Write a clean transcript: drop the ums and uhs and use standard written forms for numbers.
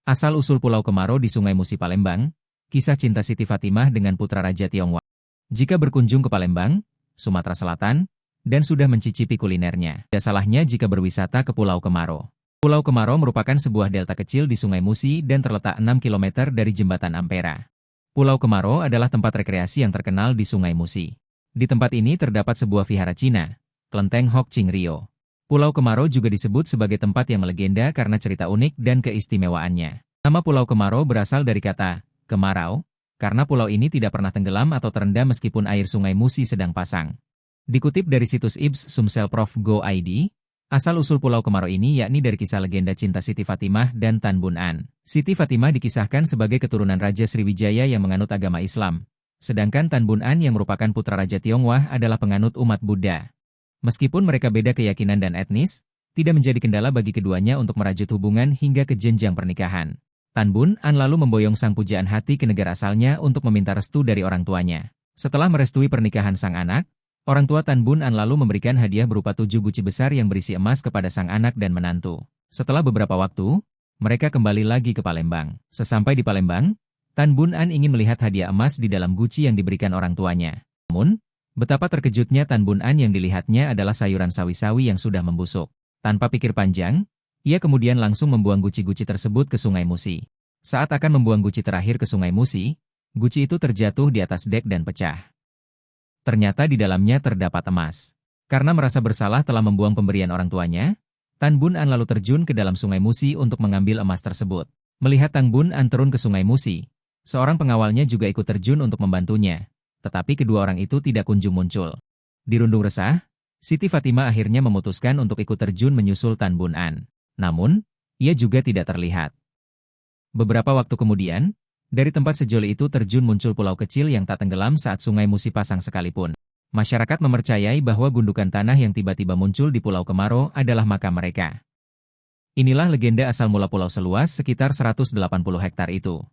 Asal-usul Pulau Kemaro di Sungai Musi Palembang, kisah cinta Siti Fatimah dengan putra Raja Tionghoa. Jika berkunjung ke Palembang, Sumatera Selatan, dan sudah mencicipi kulinernya, tidak salahnya jika berwisata ke Pulau Kemaro. Pulau Kemaro merupakan sebuah delta kecil di Sungai Musi dan terletak 6 km dari Jembatan Ampera. Pulau Kemaro adalah tempat rekreasi yang terkenal di Sungai Musi. Di tempat ini terdapat sebuah vihara Cina, Kelenteng Hock Ching Rio. Pulau Kemaro juga disebut sebagai tempat yang melegenda karena cerita unik dan keistimewaannya. Nama Pulau Kemaro berasal dari kata kemarau, karena pulau ini tidak pernah tenggelam atau terendam meskipun air Sungai Musi sedang pasang. Dikutip dari situs IBS Sumsel.Prof.Go.id, asal-usul Pulau Kemaro ini yakni dari kisah legenda cinta Siti Fatimah dan Tan Bun An. Siti Fatimah dikisahkan sebagai keturunan Raja Sriwijaya yang menganut agama Islam, sedangkan Tan Bun An yang merupakan putra Raja Tionghoa adalah penganut umat Buddha. Meskipun mereka beda keyakinan dan etnis, tidak menjadi kendala bagi keduanya untuk merajut hubungan hingga ke jenjang pernikahan. Tan Bun An lalu memboyong sang pujaan hati ke negara asalnya untuk meminta restu dari orang tuanya. Setelah merestui pernikahan sang anak, orang tua Tan Bun An lalu memberikan hadiah berupa 7 guci besar yang berisi emas kepada sang anak dan menantu. Setelah beberapa waktu, mereka kembali lagi ke Palembang. Sesampai di Palembang, Tan Bun An ingin melihat hadiah emas di dalam guci yang diberikan orang tuanya. Namun, betapa terkejutnya Tan Bun An yang dilihatnya adalah sayuran sawi-sawi yang sudah membusuk. Tanpa pikir panjang, ia kemudian langsung membuang guci-guci tersebut ke Sungai Musi. Saat akan membuang guci terakhir ke Sungai Musi, guci itu terjatuh di atas dek dan pecah. Ternyata di dalamnya terdapat emas. Karena merasa bersalah telah membuang pemberian orang tuanya, Tan Bun An lalu terjun ke dalam Sungai Musi untuk mengambil emas tersebut. Melihat Tan Bun An turun ke Sungai Musi, seorang pengawalnya juga ikut terjun untuk membantunya. Tetapi kedua orang itu tidak kunjung muncul. Dirundung resah, Siti Fatimah akhirnya memutuskan untuk ikut terjun menyusul Tan Bun An. Namun, ia juga tidak terlihat. Beberapa waktu kemudian, dari tempat sejoli itu terjun muncul pulau kecil yang tak tenggelam saat Sungai Musi pasang sekalipun. Masyarakat mempercayai bahwa gundukan tanah yang tiba-tiba muncul di Pulau Kemaro adalah makam mereka. Inilah legenda asal mula pulau seluas sekitar 180 hektar itu.